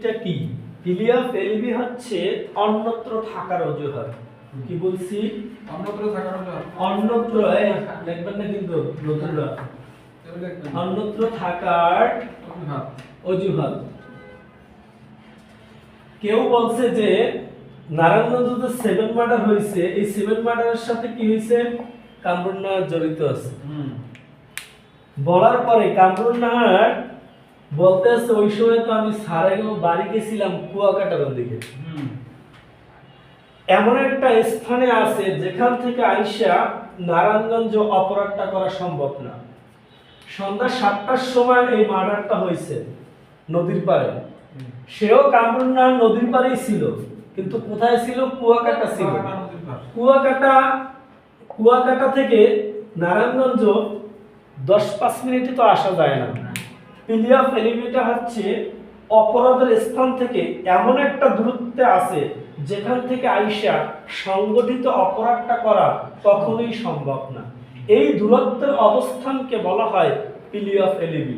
এলিবিটা কি? পিলিয়া এলিবি হচ্ছে অন্যত্র থাকার অজুহাত। কি বলছি? অন্যত্র থাকার অজুহাত। অন্যত্র লিখবেন না কিন্তু নতুনরা অন্যত্র থাকার অজুহাত। কেউ বলছে যে নারায়ণগঞ্জে 7 মার্ডার হয়েছে, এই 7 মার্ডারের সাথে কি হয়েছে? কামরুন নাহার জড়িত আছে। বলার পরে কামরুন নাহার বলতেছে ওই সময় তো আমি সারাইও বাড়ি গেছিলাম কুয়াকাটার দিকে। এমন একটা স্থানে আছে যেখান থেকে আইসা নারায়ণগঞ্জ অপরাধটা করা সম্ভব না। সন্ধ্যা 7টার সময় এই মার্ডারটা হয়েছে নদীর পাড়ে। সেও কামরুন নাহার নদীর পাড়েই ছিল, কিন্তু কোথায় ছিল? কুয়াকাটা ছিল। কুয়াকাটা থেকে নারায়ণগঞ্জ 10-5 মিনিটে তো আসা যায় না। পিলিয়া এলিবিটা হচ্ছে অপরাধের স্থান থেকে এমন একটা দূরত্বে আছে যেখান থেকে আইসা সংগঠিত অপরাধটা করা কখনোই সম্ভব না। এই দূরত্বের অবস্থানকে বলা হয় পিলিয়া এলিবি।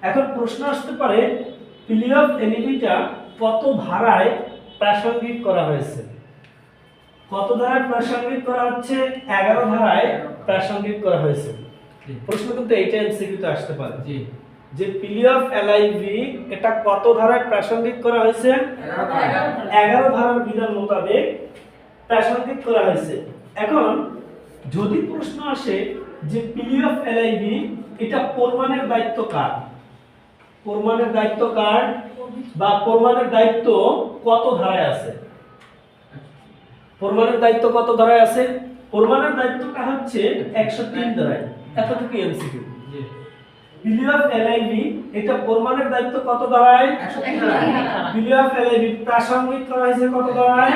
এখন প্রশ্ন আসতে পারে পিলিয়া এলিবিটা কত ধারায় প্রাসঙ্গিক করা হয়েছে? কত ধারায় প্রাসঙ্গিক করা হচ্ছে? 11 ধারায় প্রাসঙ্গিক করা হয়েছে। প্রশ্ন কিন্তু এইটা এমসিকিউতে আসতে পারে যে পিলিয়া এলিবি এটা কত ধারায় প্রাসঙ্গিক করা হয়েছে? 11 ধারার বিধান মোতাবেক প্রাসঙ্গিক করা হয়েছে। এখন যদি প্রশ্ন আসে যে পিলিয়া এলিবি এটা প্রমাণের দায়িত্ব কার? প্রমাণের দায়িত্ব কার বা প্রমাণের দায়িত্ব কত ধারায় আছে? প্রমাণের দায়িত্ব কত ধারায় আছে? প্রমাণের দায়িত্বটা হচ্ছে 103 ধারায়। এতটুকু এমসিকিউ। পিলিয়া এলিবি এটা প্রমাণের দায়িত্ব কত ধারায়? 103 ধারায়। পিলিয়া এলিবি প্রাসঙ্গিক করা হয়েছে কত ধারায়?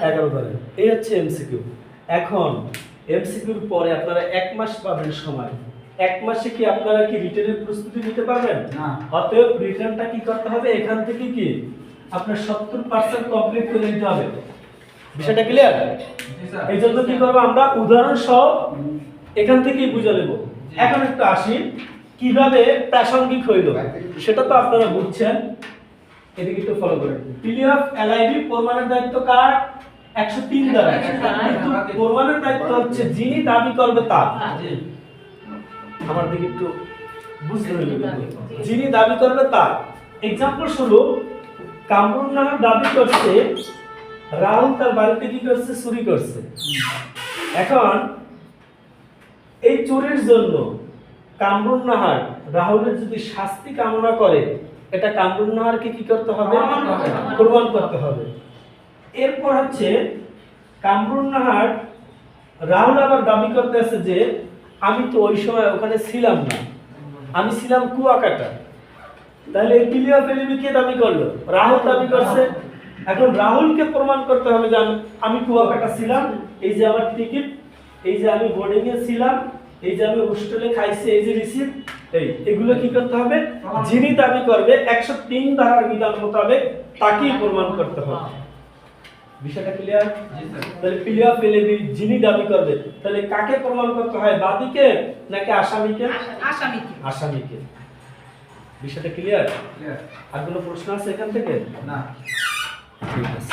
11 ধারায়। এই হচ্ছে এমসিকিউ। এখন এমসিকিউর পরে আপনারা 1 মাস পাবেন সময়। 1 মাসে কি আপনারা কি রিটেনের প্রস্তুতি নিতে পারবেন? না। অতএব রিটেনটা কি করতে হবে? এখান থেকে কি আপনার 70% কমপ্লিট করে নিতে হবে। বিষয়টা ক্লিয়ার? এই জন্য কি করব আমরা? উদাহরণ সহ এখান থেকেই বুঝে নেব। এখন একটু আসি কিভাবে প্রাসঙ্গিক হইল সেটা তো আপনারা বুঝছেন। এদিকে একটু ফলো করেন। পিলিয়া এলিবি প্রমাণের দায়িত্ব কার? 103 ধারায়। কিন্তু প্রমাণের দায়িত্ব হচ্ছে যিনি দাবি করবে তার। আমার দিকে একটু বুঝতে হবে। যিনি দাবি করবে তার। এক্সাম্পল স্বরূপ কামরুন নাহার দাবি করছে রাহুল তার বাড়িতে কি করছে? চুরি করছে। এখন এই চুরির জন্য কামরুন নাহার রাহুলের যদি শাস্তি কামনা করে, এটা কামরুন নাহারকে কি করতে হবে? প্রমাণ করতে হবে। এরপর হচ্ছে কামরুন নাহার রাহুল আবার দাবি করতেছে যে আমি তো ওই সময় ওখানে ছিলাম না, আমি ছিলাম কুয়াকাটা। তাহলে এই পিলিয়া এলিবি কে দাবি করলো? রাহুল দাবি করছে। এখন রাহুলকে প্রমাণ করতে হবে যে আমি কুয়াকাটা ছিলাম, এই যে আমার টিকিট, এই যে আমি বোর্ডিং এ ছিলাম, এই যে আমি হোস্টেলে খাইছি, এই যে রিসিপ্ট, এগুলো কি করতে হবে? যিনি দাবি করবে 103 ধারার বিধান মোতাবেক তাকেই প্রমাণ করতে হবে। বিষয়টা ক্লিয়ার? তাহলে পিলিয়া এলিবি যিনি দাবি করবে, তাহলে কাকে প্রমাণ করতে হয়? বাদীকে নাকি আসামিকে? আসামিকে। বিষয়টা ক্লিয়ার? আর কোনো প্রশ্ন আছে এখান থেকে? না। ঠিক আছে।